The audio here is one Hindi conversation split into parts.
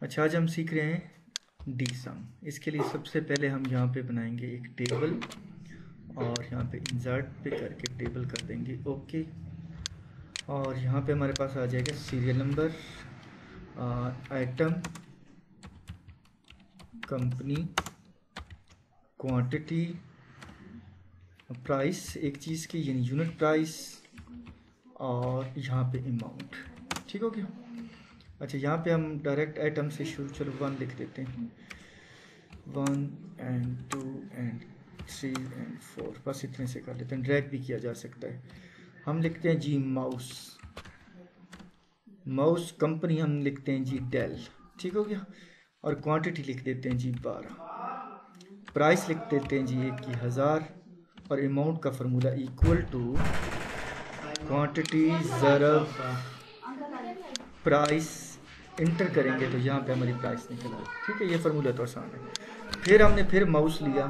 अच्छा, आज हम सीख रहे हैं डी सम। इसके लिए सबसे पहले हम यहाँ पे बनाएंगे एक टेबल और यहाँ पे इंसर्ट पे करके टेबल कर देंगे ओके। और यहाँ पे हमारे पास आ जाएगा serial number, item, company, quantity, price एक चीज़ की यानी यूनिट प्राइस, और यहाँ पे अमाउंट। ठीक हो गया। अच्छा, यहाँ पे हम डायरेक्ट आइटम से शुरू, चलो 1 लिख देते हैं, 1 and 2 and 3 and 4, बस इतने से कर लेते हैं। ड्रैग भी किया जा सकता है। हम लिखते हैं जी माउस, माउस कंपनी हम लिखते हैं जी डेल। ठीक हो गया। और क्वांटिटी लिख देते हैं जी 12, प्राइस लिख देते हैं जी 1000, और अमाउंट का फॉर्मूला इक्वल टू क्वांटिटी ज़रब प्राइस। इंटर करेंगे तो यहाँ पे हमारी प्राइस निकल आई। ठीक है, ये फार्मूला तो आसान है। फिर हमने फिर माउस लिया,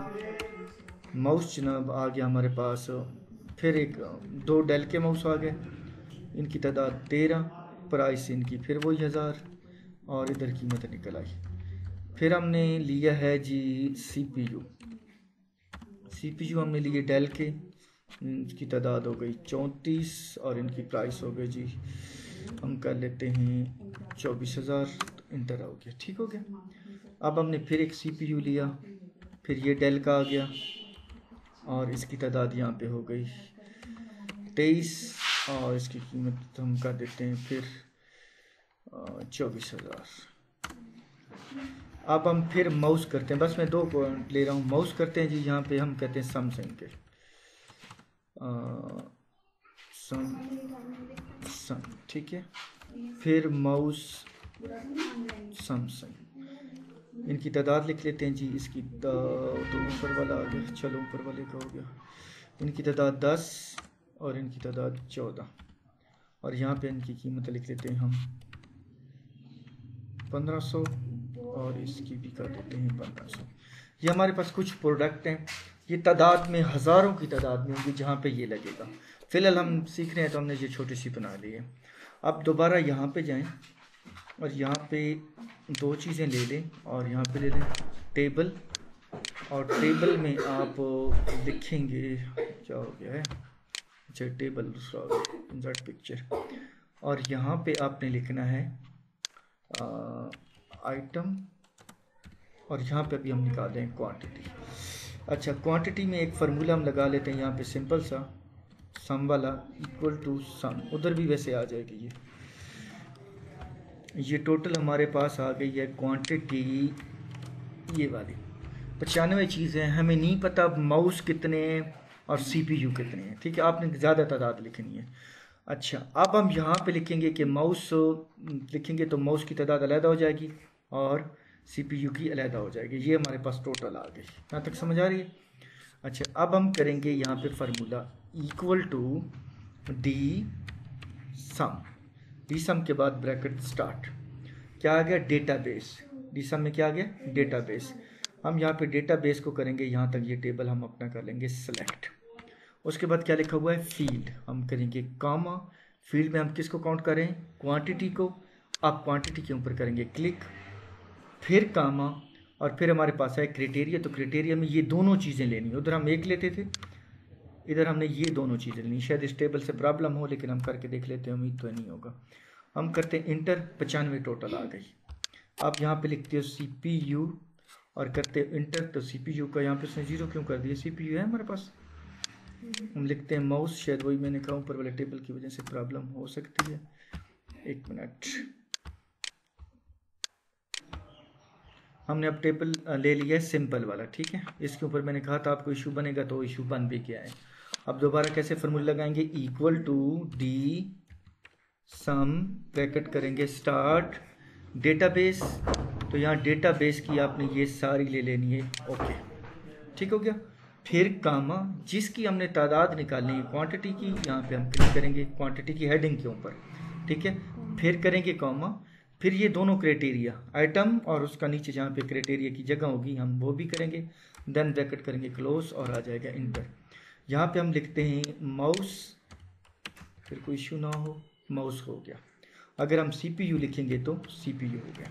माउस जनाब आ गया हमारे पास। फिर एक 2 डेल के माउस आ गए, इनकी तादाद 13, प्राइस इनकी फिर वही 1000, और इधर कीमत निकल आई। फिर हमने लिया है जी सीपीयू, सीपीयू हमने लिए डेल के, इसकी तादाद हो गई 34, और इनकी प्राइस हो गई जी हम कर लेते हैं 24,000। इंटर हो गया। ठीक हो गया। अब हमने फिर एक सीपीयू लिया, फिर ये डेल का आ गया, और इसकी तादाद यहाँ पे हो गई 23, और इसकी कीमत हम कर देते हैं फिर 24,000। अब हम फिर माउस करते हैं, बस मैं 2 ले रहा हूँ। माउस करते हैं जी, यहाँ पे हम कहते हैं सैमसंग के सम। ठीक है। फिर माउस सैमसंग, इनकी तादाद लिख लेते हैं जी। इसकी तो ऊपर वाला आ गया, चलो ऊपर वाले का हो गया। इनकी तादाद 10 और इनकी तादाद 14, और यहाँ पे इनकी कीमत लिख लेते हैं हम 1500, और इसकी भी कर देते हैं 1500। ये हमारे पास कुछ प्रोडक्ट हैं, ये तादाद में हज़ारों की तादाद में होंगी जहाँ पे ये लगेगा। फ़िलहाल हम सीख रहे हैं तो हमने ये छोटी सी बना ली है। अब दोबारा यहाँ पे जाएं और यहाँ पे 2 चीज़ें ले लें, और यहाँ पे ले लें टेबल, और टेबल में आप लिखेंगे, क्या हो गया है, अच्छा टेबल दूसरा इंसर्ट पिक्चर, और यहाँ पे आपने लिखना है आइटम, और यहाँ पे अभी हम निकालें क्वांटिटी। अच्छा, क्वांटिटी में एक फार्मूला हम लगा लेते हैं यहाँ पे, सिंपल सा सम वाला, इक्वल टू सम। उधर भी वैसे आ जाएगी ये टोटल हमारे पास आ गई है क्वांटिटी ये वाली 95 चीज़ें। हमें नहीं पता माउस कितने और सीपीयू कितने हैं। ठीक है, आपने ज़्यादा तादाद लिखनी है। अच्छा, अब हम यहाँ पे लिखेंगे कि माउस लिखेंगे तो माउस की तादाद अलग हो जाएगी और सीपीयू की अलग हो जाएगी। ये हमारे पास टोटल आ गई। यहाँ तक समझ आ रही है। अच्छा, अब हम करेंगे यहाँ पे formula equal to D sum. D sum के बाद ब्रैकेट स्टार्ट, क्या आ गया, डेटाबेस। डी सम में क्या आ गया, डेटाबेस। हम यहाँ पे डेटाबेस को करेंगे, यहाँ तक ये टेबल हम अपना कर लेंगे सेलेक्ट। उसके बाद क्या लिखा हुआ है, फील्ड, हम करेंगे कामा। फील्ड में हम किसको काउंट करें, क्वांटिटी को। आप क्वांटिटी के ऊपर करेंगे क्लिक, फिर कामा, और फिर हमारे पास है क्राइटेरिया। तो क्राइटेरिया में ये दोनों चीज़ें लेनी है। उधर हम एक लेते थे, इधर हमने ये दोनों चीज़ें लेनी। शायद इस टेबल से प्रॉब्लम हो, लेकिन हम करके देख लेते हैं, उम्मीद तो नहीं होगा। हम करते हैं इंटर, 95 टोटल आ गई। आप यहाँ पे लिखते हो CPU और करते हो इंटर, तो CPU का यहाँ पे उसने 0 क्यों कर दिया, CPU है हमारे पास। हम लिखते हैं माउस, शायद वही मैंने कहा ऊपर वाले टेबल की वजह से प्रॉब्लम हो सकती है। 1 मिनट, हमने अब टेबल ले लिया है सिंपल वाला। ठीक है, इसके ऊपर मैंने कहा था आपको इशू बनेगा, तो इशू बन भी गया है। अब दोबारा कैसे फार्मूला लगाएंगे, equal to D sum, bracket करेंगे स्टार्ट, डेटाबेस। तो यहाँ डेटाबेस की आपने ये सारी ले लेनी है ओके। ठीक हो गया। फिर कामा, जिसकी हमने तादाद निकालनी है क्वांटिटी की, यहाँ पे हम क्लिक करेंगे क्वांटिटी की हेडिंग के ऊपर। ठीक है, फिर करेंगे कॉमा, फिर ये दोनों क्राइटेरिया आइटम और उसका नीचे जहाँ पे क्राइटेरिया की जगह होगी हम वो भी करेंगे। देन ब्रैकेट करेंगे क्लोज, और आ जाएगा इंटर। यहाँ पे हम लिखते हैं माउस, फिर कोई इशू ना हो, माउस हो गया। अगर हम CPU लिखेंगे तो CPU हो गया।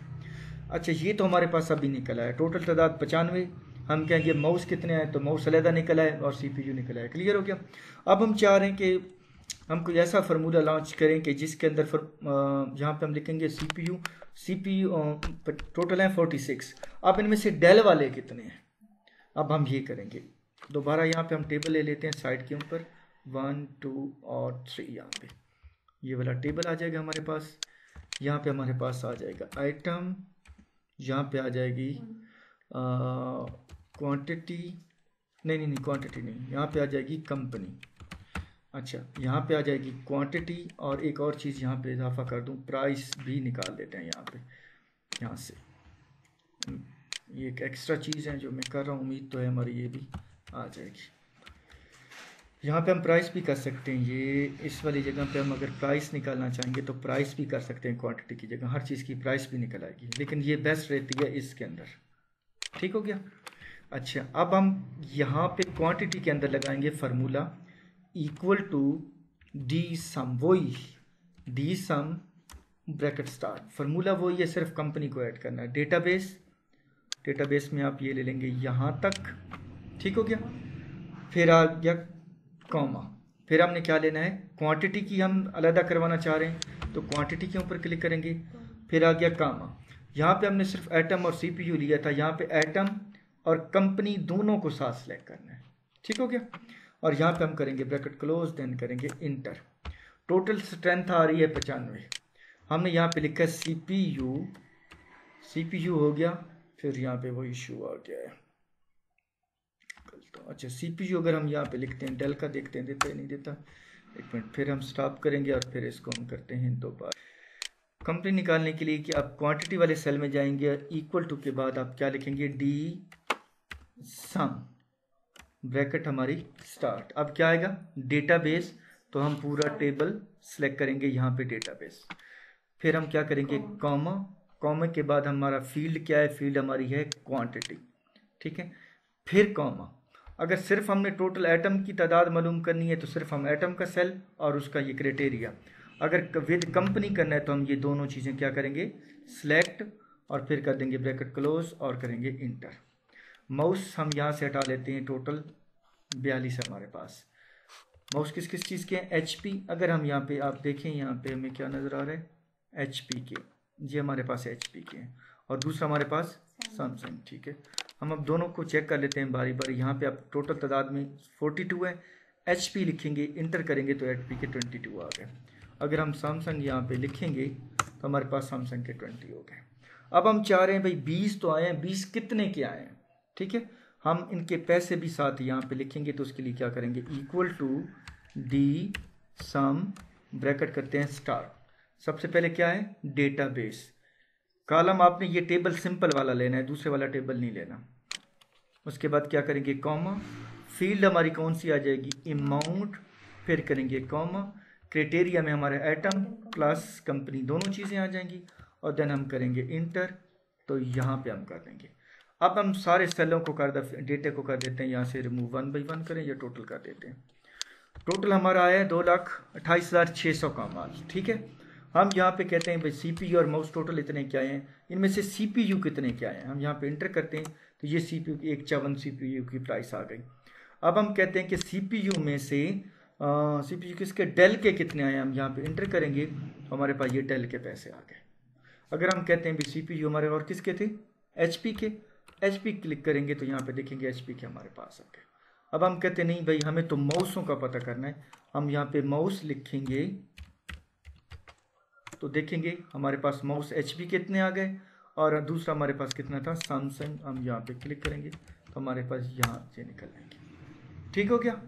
अच्छा, ये तो हमारे पास अभी निकला है, टोटल तादाद 95। हम कहेंगे माउस कितने आए, तो माउस अलहदा निकला है और सीपीयू निकला है। क्लियर हो गया। अब हम चाह रहे हैं कि हम कोई ऐसा फार्मूला लॉन्च करें कि जिसके अंदर यहाँ पे हम लिखेंगे सीपीयू टोटल है 46। अब इनमें से डेल वाले कितने हैं, अब हम ये करेंगे। दोबारा यहाँ पे हम टेबल ले लेते हैं साइड के ऊपर, 1 2 और 3। यहाँ पे ये वाला टेबल आ जाएगा हमारे पास। यहाँ पे हमारे पास आ जाएगा आइटम, यहाँ पे आ जाएगी क्वांटिटी, नहीं क्वांटिटी नहीं, यहाँ पे आ जाएगी कंपनी। अच्छा, यहाँ पे आ जाएगी क्वांटिटी, और एक और चीज़ यहाँ पे इजाफा कर दूँ, प्राइस भी निकाल देते हैं यहाँ पे, यहाँ से। ये एक एक्स्ट्रा चीज़ है जो मैं कर रहा हूँ, उम्मीद तो है हमारी ये भी आ जाएगी। यहाँ पे हम प्राइस भी कर सकते हैं, ये इस वाली जगह पे हम अगर प्राइस निकालना चाहेंगे तो प्राइस भी कर सकते हैं, क्वांटिटी की जगह हर चीज़ की प्राइस भी निकल आएगी, लेकिन ये बेस्ट रहती है इसके अंदर। ठीक हो गया। अच्छा, अब हम यहाँ पे क्वांटिटी के अंदर लगाएंगे फार्मूला इक्वल टू डी सम, वही D sum bracket start. Formula वही है, सिर्फ कंपनी को ऐड करना है। डेटाबेस में आप ये ले लेंगे यहाँ तक। ठीक हो गया। फिर आ गया कॉमा, फिर हमने क्या लेना है, क्वांटिटी की हम अलहदा करवाना चाह रहे हैं तो क्वांटिटी के ऊपर क्लिक करेंगे। फिर आ गया कामा, यहाँ पे हमने सिर्फ एटम और सीपीयू लिया था, यहाँ पे एटम और कंपनी दोनों को साथ सेलेक्ट करना है। ठीक हो गया। और यहाँ पे हम करेंगे ब्रैकेट क्लोज, देन करेंगे इंटर। टोटल स्ट्रेंथ आ रही है 95। हमने यहाँ पे लिखा है सीपीयू हो गया, फिर यहाँ पे वो इशू आ गया है। तो अच्छा, सीपीयू अगर हम यहाँ पे लिखते हैं, डेल का देखते हैं देता है नहीं देता, एक मिनट, फिर हम स्टॉप करेंगे और फिर इसको हम करते हैं दोबारा। कंपनी निकालने के लिए कि आप क्वांटिटी वाले सेल में जाएंगे, इक्वल टू के बाद आप क्या लिखेंगे, डी सम ब्रैकेट हमारी स्टार्ट। अब क्या आएगा, डेटाबेस, तो हम पूरा टेबल सेलेक्ट करेंगे यहाँ पे डेटाबेस। फिर हम क्या करेंगे, कॉमा के बाद हमारा फील्ड क्या है, फील्ड हमारी है क्वांटिटी। ठीक है। फिर कॉमा, अगर सिर्फ हमने टोटल एटम की तादाद मालूम करनी है तो सिर्फ हम एटम का सेल और उसका ये क्राइटेरिया। अगर विद कंपनी करना है तो हम ये दोनों चीज़ें क्या करेंगे, सिलेक्ट, और फिर कर देंगे ब्रैकेट क्लोज और करेंगे इंटर। माउस हम यहाँ से हटा लेते हैं, टोटल 42 है हमारे पास। माउस किस किस चीज़ के हैं, HP। अगर हम यहाँ पे आप देखें, यहाँ पे हमें क्या नज़र आ रहा है, HP के, ये हमारे पास HP के हैं, और दूसरा हमारे पास सैमसंग। ठीक है। हम अब दोनों को चेक कर लेते हैं बारी बारी। यहाँ पे आप टोटल तादाद में 42 है, HP लिखेंगे, इंटर करेंगे तो HP के 22 आ गए। अगर हम सैमसंग यहाँ पे लिखेंगे तो हमारे पास सैमसंग के 20 हो गए। अब हम चाह रहे हैं भाई 20 तो आए हैं, 20 कितने के आए हैं। ठीक है। हम इनके पैसे भी साथ यहाँ पे लिखेंगे, तो उसके लिए क्या करेंगे, equal to D sum bracket करते हैं स्टार्ट। सबसे पहले क्या है, डेटाबेस कॉलम, आपने ये टेबल सिंपल वाला लेना है, दूसरे वाला टेबल नहीं लेना। उसके बाद क्या करेंगे, कॉमा, फील्ड हमारी कौन सी आ जाएगी, अमाउंट, फिर करेंगे कॉमा, क्राइटेरिया में हमारे एटम प्लस कंपनी दोनों चीज़ें आ जाएंगी, और देन हम करेंगे इंटर। तो यहाँ पे हम कर देंगे। अब हम सारे सेलों को डेटे को कर देते हैं यहाँ से रिमूव, 1 बाई 1 करें या टोटल कर देते हैं। टोटल हमारा आया 2,28,600 का माल। ठीक है। हम यहाँ पे कहते हैं भाई सीपीयू और माउस टोटल इतने क्या हैं, इनमें से सीपीयू कितने क्या हैं। हम यहाँ पे इंटर करते हैं तो ये सीपीयू की 154 सीपीयू की प्राइस आ गई। अब हम कहते हैं कि सीपीयू में से सीपीयू किसके, डेल के कितने आए, हम यहाँ पे इंटर करेंगे तो हमारे पास ये डेल के पैसे आ गए। अगर हम कहते हैं भाई सीपीयू हमारे और किसके थे, HP के, HP क्लिक करेंगे तो यहाँ पे देखेंगे HP के हमारे पास आ गए। अब हम कहते हैं नहीं भाई हमें तो माउसों का पता करना है, हम यहाँ पे माउस लिखेंगे तो देखेंगे हमारे पास माउस HP कितने आ गए, और दूसरा हमारे पास कितना था, सैमसंग। हम यहाँ पे क्लिक करेंगे तो हमारे पास यहाँ से निकल आएंगे। ठीक हो गया।